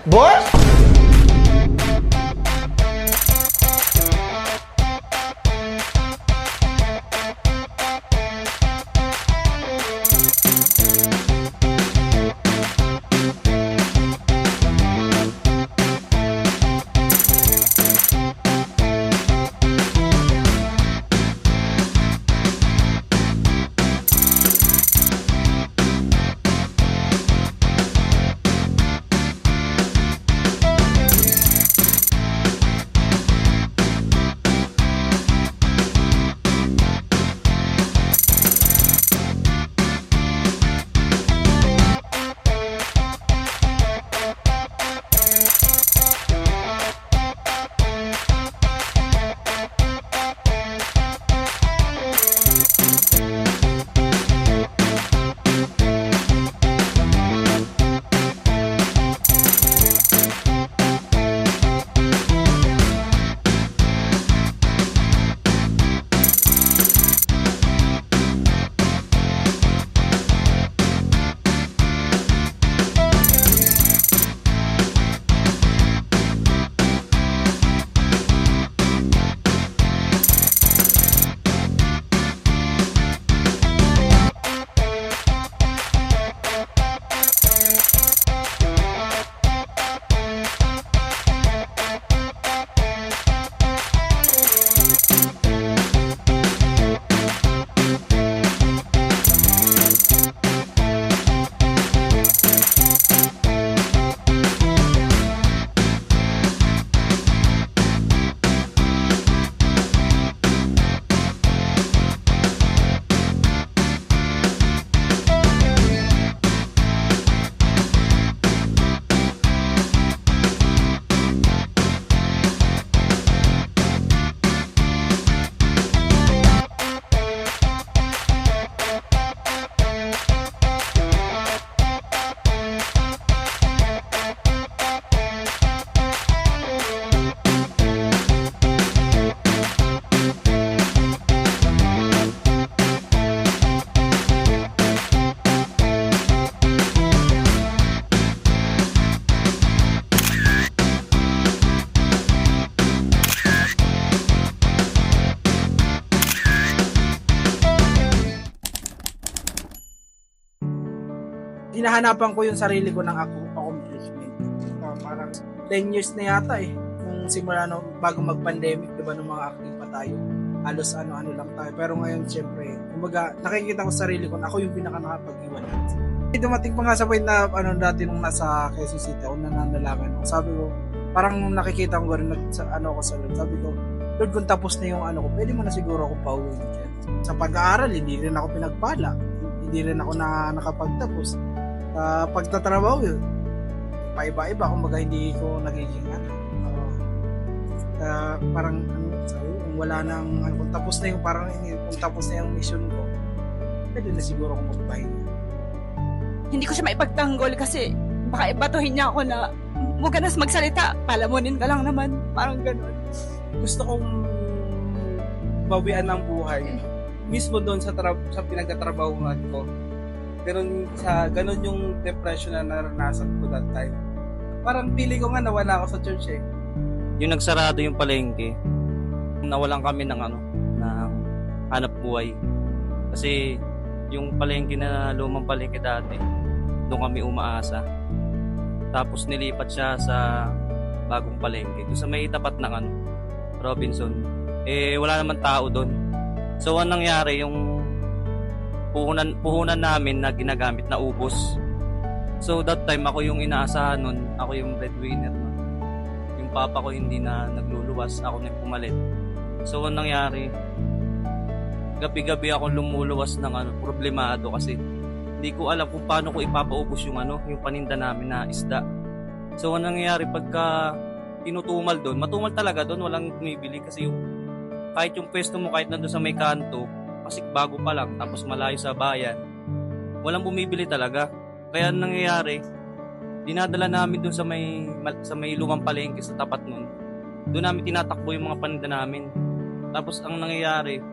Boss? Hinahanapan ko yung sarili ko ng accomplishment. Parang 10 years na yata nung simula bago mag-pandemic, diba, nung mga active pa tayo. Halos ano lang tayo. Pero ngayon, syempre, kumbaga, nakikita ko sa sarili ko na ako yung pinaka nakapag-iwan. Dumating pa nga sa point na dati nung nasa Quezon City ako, nananalaman ako. Sabi ko, parang nakikita ko rin ako sa Lord. Sabi ko, Lord, kung tapos na yung ko, pwede mo na siguro ako pauwiin dyan. Sa pag-aaral, hindi rin ako pinagpala. Hindi rin ako nakapagtapos. Pagtatrabaho yun, paiba-iba, kumbaga hindi ko nagiging parang sabi, kung wala nang kung tapos na yung kung tapos na yung mission ko, pwede na siguro akong magpahinga. Hindi ko siya maipagtanggol kasi baka ibatuhin niya ako na huwag ka na magsalita, palamunin ka lang naman, parang gano'n. Gusto kong bawian ng buhay mismo doon sa pinagtatrabahuan ko. Ganun yung depression na naranasan ko that time. Parang feeling ko nga nawala ako sa church Yung nagsarado yung palengke, nawalan kami ng hanap buhay. Kasi yung palengke na lumang palengke dati, doon kami umaasa. Tapos nilipat siya sa bagong palengke. Doon sa may tapat ng Robinson. Wala naman tao doon. So anong nangyari, yung puhunan namin na ginagamit na ubos. So that time ako yung inaasahan nun, ako yung breadwinner nun. Yung papa ko hindi na nagluluwas, ako na pumalit. So anong nangyari, gabi-gabi ako lumuluwas ng problemado kasi hindi ko alam kung paano ko ipapaubos yung yung paninda namin na isda. So anong nangyari, pagka tinutumal doon, matumal talaga doon, walang bumibili kasi kahit yung pwesto mo, kahit nandun sa may kanto, kasi bago pa lang, tapos malayo sa bayan, walang bumibili talaga. Kaya nangyayari, dinadala namin dun sa may lumang palengke sa tapat nun. Doon namin tinatakbo yung mga paninda namin. Tapos ang nangyayari,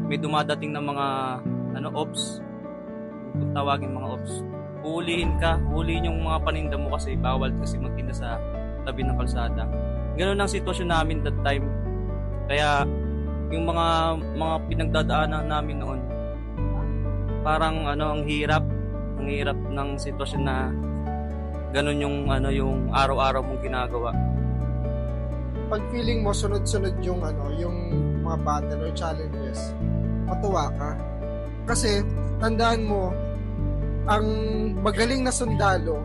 may dumadating na mga ops, kung tawagin mga ops, Huhulihin yung mga paninda mo kasi bawal kasi magtinda sa tabi ng kalsada. Ganun ang sitwasyon namin that time. Kaya yung mga pinagdadaanan namin noon, parang ang hirap ng sitwasyon na ganun yung araw-araw mong ginagawa. Pag feeling mo sunod-sunod yung mga battle or challenges, matuwa ka. Kasi tandaan mo, ang magaling na sundalo,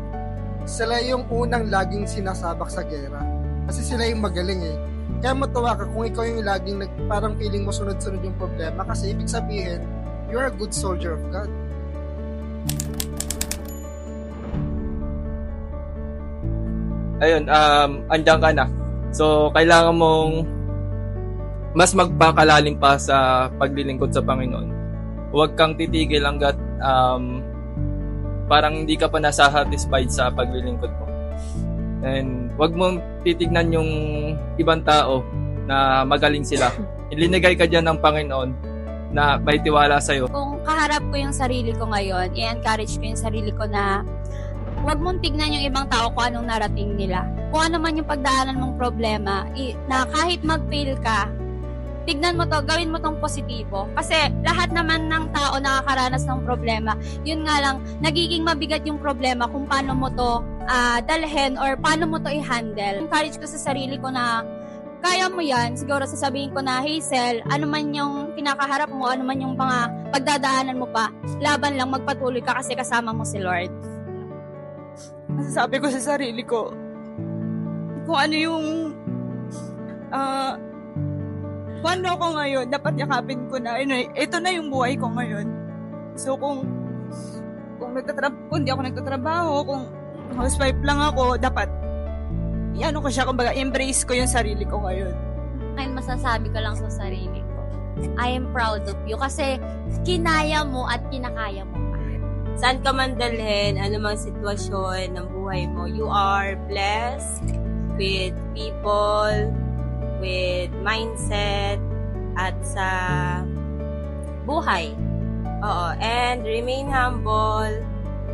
sila yung unang laging sinasabak sa gera. Kasi sila yung magaling eh. Kaya matuwa ka kung ikaw yung laging parang feeling mo sunod-sunod yung problema. Kasi ibig sabihin, you're a good soldier of God. Ayun, andyan ka na. So, kailangan mong mas magpakalalim pa sa paglilingkod sa Panginoon. Huwag kang titigil hanggat parang hindi ka pa nasa-satisfied sa paglilingkod mo. And huwag mong titignan yung ibang tao na magaling sila. Ilinigay ka dyan ng Panginoon na may tiwala sa'yo. Kung kaharap ko yung sarili ko ngayon, i-encourage ko yung sarili ko na huwag mong tignan yung ibang tao kung anong narating nila. Kung ano man yung pagdaanan mong problema, na kahit mag-fail ka, tignan mo to, gawin mo tong positibo. Kasi lahat naman ng tao nakakaranas ng problema. Yun nga lang, nagiging mabigat yung problema kung paano mo to dalhin or paano mo to i-handle. Encourage ko sa sarili ko na kaya mo yan. Siguro sasabihin ko na, Hazel, ano man yung kinakaharap mo, ano man yung mga pagdadaanan mo pa, laban lang, magpatuloy ka kasi kasama mo si Lord. Masasabi ko sa sarili ko, kung ano yung kung ano ako ngayon, dapat yakapin ko na, ito na yung buhay ko ngayon. So kung hindi ako nagtatrabaho, kung housewife lang ako, dapat ko siya, kumbaga, embrace ko yung sarili ko ngayon. Ngayon masasabi ko lang sa sarili ko, I am proud of you kasi kinaya mo at kinakaya mo pa. Saan ka man dalhin, anumang sitwasyon ng buhay mo, you are blessed with people, with mindset, at sa buhay. Oo, and remain humble,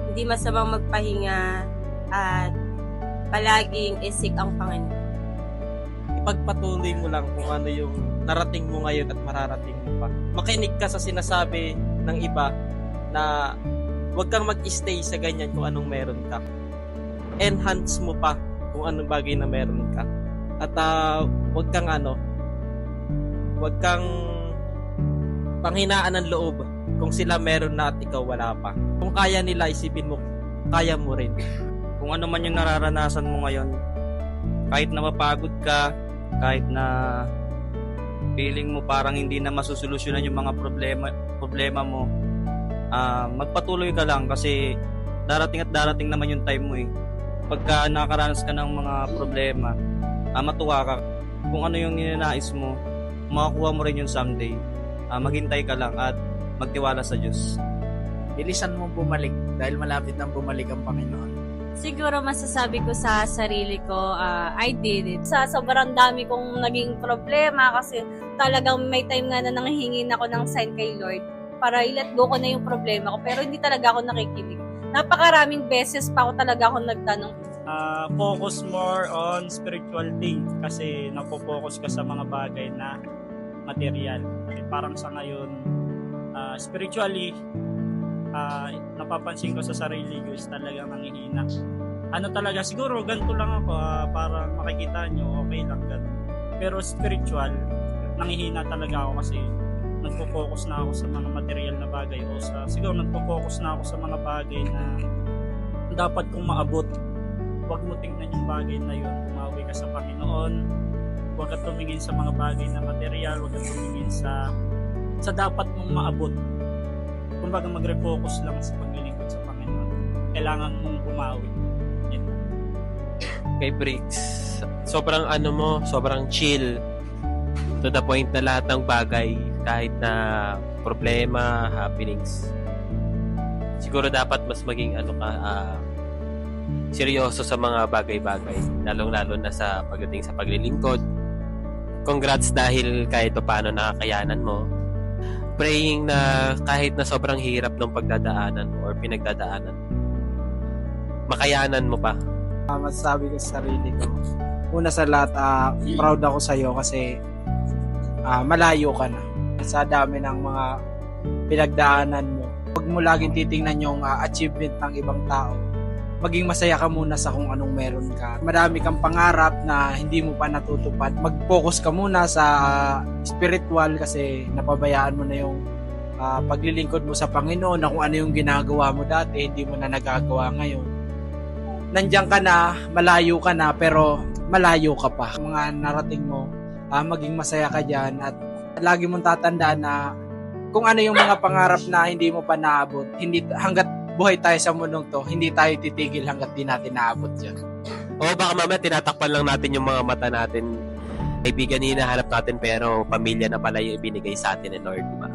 hindi masamang magpahinga, at palaging isik ang Panginoon. Ipagpatuloy mo lang kung ano yung narating mo ngayon at mararating mo pa. Makinig ka sa sinasabi ng iba na huwag kang mag-stay sa ganyan kung anong meron ka. Enhance mo pa kung anong bagay na meron ka. At huwag kang panghinaan ng loob kung sila meron na at ikaw wala pa. Kung kaya nila, isipin mo, kaya mo rin. Kung ano man yung nararanasan mo ngayon, kahit na mapagod ka, kahit na feeling mo parang hindi na masusolusyonan yung mga problema mo, magpatuloy ka lang kasi darating at darating naman yung time mo eh. Pagka nakaranas ka ng mga problema, matuwa ka. Kung ano yung ninanais mo, makakuha mo rin yun someday. Maghintay ka lang at magtiwala sa Diyos. Bilisan mong bumalik dahil malapit nang bumalik ang Panginoon. Siguro masasabi ko sa sarili ko, I did it. Sa sobrang dami kong naging problema kasi talagang may time nga na nanghihingi ako ng sign kay Lord para i-let go ko na yung problema ko pero hindi talaga ako nakikinig. Napakaraming beses pa ako talaga nagtanong. Focus more on spiritual thing kasi napo-focus ka sa mga bagay na material. Parang sa ngayon, spiritually, napapansin ko sa sarili ko is talagang nanghihina. Talaga, siguro ganito lang ako para makikita nyo, okay lang ganun. Pero spiritual, nanghihina talaga ako kasi nagpo-focus na ako sa mga material na bagay o siguro nagpo-focus na ako sa mga bagay na dapat kong maabot. Huwag mo tingnan yung bagay na yun. Umawi ka sa Panginoon. Huwag ka tumingin sa mga bagay na material. Huwag ka tumingin sa dapat mong maabot. Kumbaga mag-refocus lang sa paglilingkod sa Panginoon. Kailangan mong bumawi. Yan. Kay Briggs, sobrang chill. To the point na lahat ng bagay, kahit na problema, happenings, siguro dapat mas maging seryoso sa mga bagay-bagay, lalong-lalo na sa pagdating sa paglilingkod. Congrats dahil kahit paano nakakayanan mo. Praying na kahit na sobrang hirap ng pagdadaanan or pinagdadaanan, makayanan mo pa? Masasabi ko sa sarili ko, una sa lahat, proud ako sa'yo kasi malayo ka na. Sa dami ng mga pinagdaanan mo, huwag mo laging titingnan yung achievement ng ibang tao. Maging masaya ka muna sa kung anong meron ka. Madami kang pangarap na hindi mo pa natutupad. Mag-focus ka muna sa spiritual kasi napabayaan mo na yung paglilingkod mo sa Panginoon na kung ano yung ginagawa mo dati, hindi mo na nagagawa ngayon. Nandiyan ka na, malayo ka na, pero malayo ka pa. Mga narating mo, maging masaya ka dyan at lagi mong tatandaan na kung ano yung mga pangarap na hindi mo pa naabot, hanggat buhay tayo sa mundong to, hindi tayo titigil hanggat di natin naabot yan. O baka mamaya tinatakpan lang natin yung mga mata natin. Kaibigan hinahanap natin pero pamilya na pala yung ibinigay sa atin ni Lord, diba?